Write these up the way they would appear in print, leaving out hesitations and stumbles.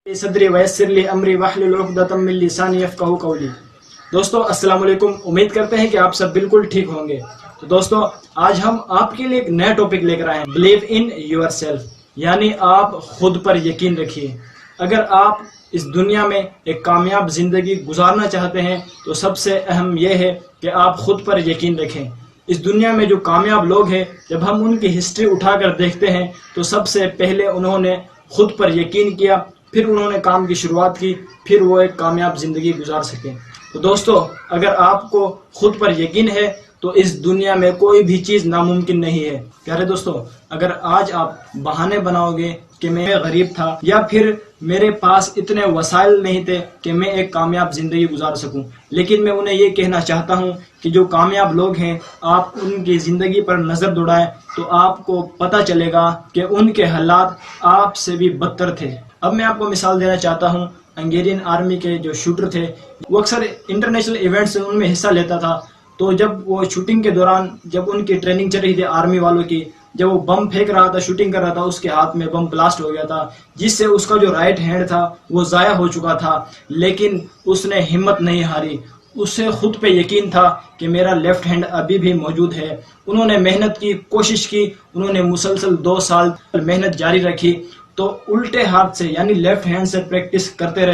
صدری ویسر لی امری واحلل عقدۃ من لسانی یفقہوا قولی۔ دوستو السلام علیکم، امید کرتے ہیں کہ آپ سب بالکل ٹھیک ہوں گے۔ تو دوستو آج ہم آپ کے لیے ایک نیا ٹاپک لے کر آئے ہیں، بلیو ان یور سیلف، یعنی آپ خود پر یقین رکھیے۔ اگر آپ اس دنیا میں ایک کامیاب زندگی گزارنا چاہتے ہیں تو سب سے اہم یہ ہے کہ آپ خود پر یقین رکھیں۔ اس دنیا میں جو کامیاب لوگ ہیں، جب ہم ان کی ہسٹری اٹھا کر دیکھتے ہیں تو سب سے پہلے انہوں نے خود پر یقین کیا، پھر انہوں نے کام کی شروعات کی، پھر وہ ایک کامیاب زندگی گزار سکیں۔ تو دوستو اگر آپ کو خود پر یقین ہے تو اس دنیا میں کوئی بھی چیز ناممکن نہیں ہے۔ پیارے دوستو، اگر آج آپ بہانے بناؤ گے کہ میں غریب تھا یا پھر میرے پاس اتنے وسائل نہیں تھے کہ میں ایک کامیاب زندگی گزار سکوں، لیکن میں انہیں یہ کہنا چاہتا ہوں کہ جو کامیاب لوگ ہیں، آپ ان کی زندگی پر نظر دوڑائیں تو آپ کو پتہ چلے گا کہ ان کے حالات آپ سے بھی بدتر تھے۔ اب میں آپ کو مثال دینا چاہتا ہوں، ہنگیرین آرمی کے جو شوٹر تھے، وہ اکثر انٹرنیشنل ایونٹس ان میں حصہ لیتا تھا۔ تو جب وہ شوٹنگ کے دوران جب ان کی ٹریننگ چل رہی تھی آرمی والوں کی، جب وہ بم پھینک رہا تھا، شوٹنگ کر رہا تھا، اس کے ہاتھ میں بم بلاسٹ ہو گیا تھا، جس سے اس کا جو رائٹ ہینڈ تھا وہ ضائع ہو چکا تھا، لیکن اس نے ہمت نہیں ہاری۔ اسے خود پہ یقین تھا کہ میرا لیفٹ ہینڈ ابھی بھی موجود ہے۔ انہوں نے محنت کی، کوشش کی، انہوں نے مسلسل 2 سال محنت جاری رکھی، تو الٹے ہاتھ سے یعنی لیفٹ ہینڈ سے پریکٹس کرتے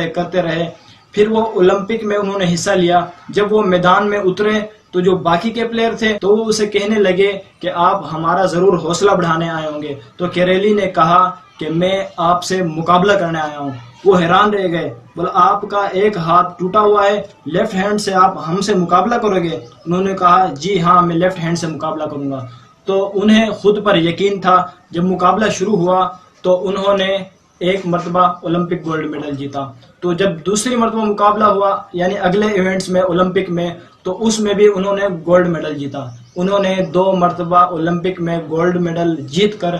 رہے۔ پھر وہ اولمپک میں انہوں نے حصہ لیا۔ جب وہ میدان میں اترے تو جو باقی کے پلیئر تھے تو وہ اسے کہنے لگے کہ آپ ہمارا ضرور حوصلہ بڑھانے آئے ہوں گے، تو کیریلی نے کہا کہ میں آپ سے مقابلہ کرنے آیا ہوں۔ وہ حیران رہ گئے، بولا آپ کا ایک ہاتھ ٹوٹا ہوا ہے، لیفٹ ہینڈ سے آپ ہم سے مقابلہ کرو گے؟ انہوں نے کہا جی ہاں، میں لیفٹ ہینڈ سے مقابلہ کروں گا۔ تو انہیں خود پر یقین تھا۔ جب مقابلہ شروع ہوا تو انہوں نے ایک مرتبہ اولمپک گولڈ میڈل جیتا۔ تو جب دوسری مرتبہ مقابلہ ہوا یعنی اگلے ایونٹس میں اولمپک میں، تو اس میں بھی انہوں نے گولڈ میڈل جیتا۔ انہوں نے 2 مرتبہ اولمپک میں گولڈ میڈل جیت کر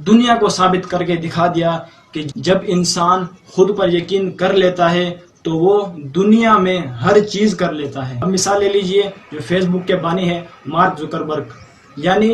دنیا کو ثابت کر کے دکھا دیا کہ جب انسان خود پر یقین کر لیتا ہے تو وہ دنیا میں ہر چیز کر لیتا ہے۔ اب مثال لے لیجئے جو فیس بک کے بانی ہیں مارک زکربرگ، یعنی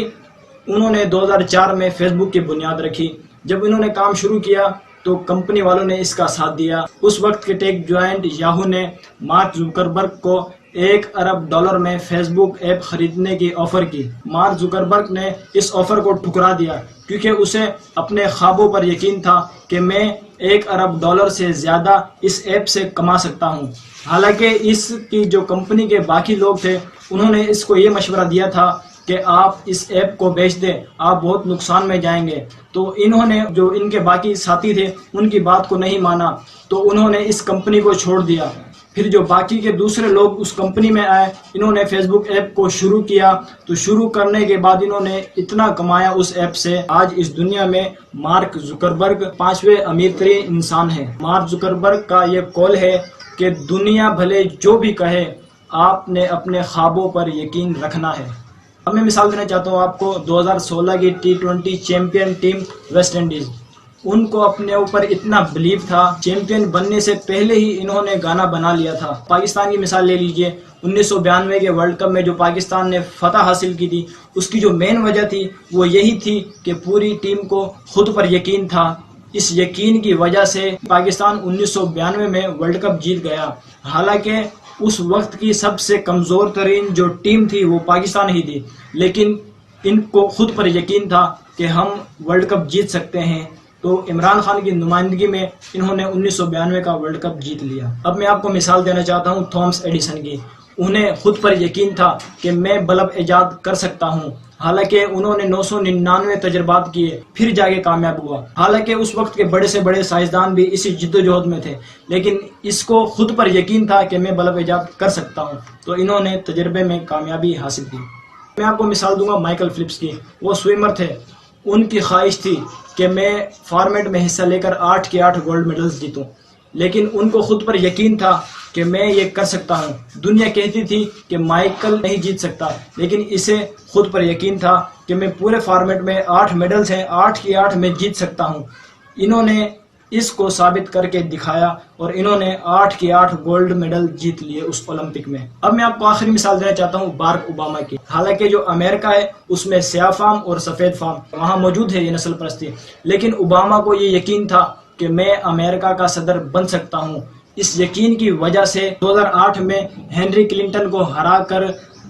انہوں نے 2004 میں فیس بک کی بنیاد رکھی۔ جب انہوں نے کام شروع کیا تو کمپنی والوں نے اس کا ساتھ دیا۔ اس وقت کے ٹیک جوائنٹ یاہو نے مارک زکربرگ کو $1 ارب میں فیس بک ایپ خریدنے کی آفر کی۔ مارک زکربرگ نے اس آفر کو ٹھکرا دیا کیونکہ اسے اپنے خوابوں پر یقین تھا کہ میں $1 ارب سے زیادہ اس ایپ سے کما سکتا ہوں۔ حالانکہ اس کی جو کمپنی کے باقی لوگ تھے انہوں نے اس کو یہ مشورہ دیا تھا کہ آپ اس ایپ کو بیچ دیں، آپ بہت نقصان میں جائیں گے۔ تو انہوں نے جو ان کے باقی ساتھی تھے ان کی بات کو نہیں مانا، تو انہوں نے اس کمپنی کو چھوڑ دیا۔ پھر جو باقی کے دوسرے لوگ اس کمپنی میں آئے، انہوں نے فیس بک ایپ کو شروع کیا۔ تو شروع کرنے کے بعد انہوں نے اتنا کمایا اس ایپ سے، آج اس دنیا میں مارک زکربرگ 5ویں امیر ترین انسان ہے۔ مارک زکربرگ کا یہ قول ہے کہ دنیا بھلے جو بھی کہے، آپ نے اپنے خوابوں پر یقین رکھنا ہے۔ اب میں مثال دینا چاہتا ہوں آپ کو 2016 کی T20 champion team West Indies, ان کو اپنے اوپر اتنا بلیو تھا، چیمپئن بننے سے پہلے ہی انہوں نے گانا بنا لیا تھا۔ پاکستان کی مثال لے لیجئے، 1992 کے ورلڈ کپ میں جو پاکستان نے فتح حاصل کی تھی، اس کی جو مین وجہ تھی وہ یہی تھی کہ پوری ٹیم کو خود پر یقین تھا۔ اس یقین کی وجہ سے پاکستان 1992 میں ورلڈ کپ جیت گیا۔ حالانکہ اس وقت کی سب سے کمزور ترین جو ٹیم تھی وہ پاکستان ہی تھی، لیکن ان کو خود پر یقین تھا کہ ہم ورلڈ کپ جیت سکتے ہیں۔ تو عمران خان کی نمائندگی میں انہوں نے 1992 کا ورلڈ کپ جیت لیا۔ اب میں آپ کو مثال دینا چاہتا ہوں تھامس ایڈیسن کی۔ انہیں خود پر یقین تھا کہ میں بلب ایجاد کر سکتا ہوں، حالانکہ انہوں نے 999 تجربات کیے پھر جا کے کامیاب ہوا۔ حالانکہ اس وقت کے بڑے سے بڑے سائنسدان بھی اسی جد و جہد میں تھے، لیکن اس کو خود پر یقین تھا کہ میں بلب ایجاد کر سکتا ہوں، تو انہوں نے تجربے میں کامیابی حاصل کی۔ میں آپ کو مثال دوں گا مائیکل فلپس کی۔ وہ سوئمر تھے، ان کی خواہش تھی کہ میں فارمیٹ میں حصہ لے کر 8 کے 8 گولڈ میڈلز جیتوں، لیکن ان کو خود پر یقین تھا کہ میں یہ کر سکتا ہوں۔ دنیا کہتی تھی کہ مائیکل نہیں جیت سکتا، لیکن اسے خود پر یقین تھا کہ میں پورے فارمیٹ میں 8 میڈلز ہیں، 8 کے 8 میں جیت سکتا ہوں۔ انہوں نے اس کو ثابت کر کے دکھایا اور انہوں نے 8 کے 8 گولڈ میڈل جیت لیے اس اولمپک میں۔ اب میں آپ کو آخری مثال دینا چاہتا ہوں بارک اوباما کی۔ حالانکہ جو امریکہ ہے اس میں سیاہ فام اور سفید فام وہاں موجود ہے، یہ نسل پرستی، لیکن اوباما کو یہ یقین تھا کہ میں امریکہ کا صدر بن سکتا ہوں۔ اس یقین کی وجہ سے 2008 میں ہنری کلنٹن کو ہرا کر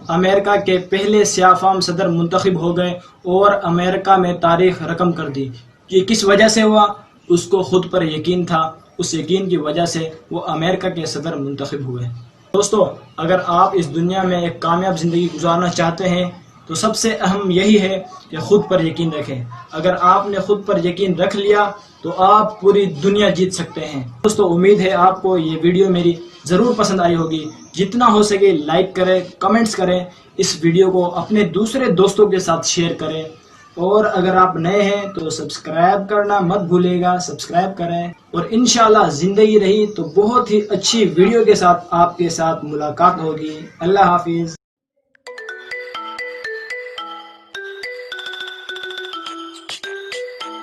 امریکہ کے پہلے سیاہ فام صدر منتخب ہو گئے اور امریکہ میں تاریخ رقم کر دی۔ یہ کس وجہ سے ہوا؟ اس کو خود پر یقین تھا، اس یقین کی وجہ سے وہ امریکہ کے صدر منتخب ہوئے۔ دوستو، اگر آپ اس دنیا میں ایک کامیاب زندگی گزارنا چاہتے ہیں تو سب سے اہم یہی ہے کہ خود پر یقین رکھیں۔ اگر آپ نے خود پر یقین رکھ لیا تو آپ پوری دنیا جیت سکتے ہیں۔ دوستو، امید ہے آپ کو یہ ویڈیو میری ضرور پسند آئی ہوگی۔ جتنا ہو سکے لائک کریں، کمنٹس کریں، اس ویڈیو کو اپنے دوسرے دوستوں کے ساتھ شیئر کریں، اور اگر آپ نئے ہیں تو سبسکرائب کرنا مت بھولے گا، سبسکرائب کریں، اور انشاءاللہ زندگی رہی تو بہت ہی اچھی ویڈیو کے ساتھ آپ کے ساتھ ملاقات ہوگی۔ اللہ حافظ۔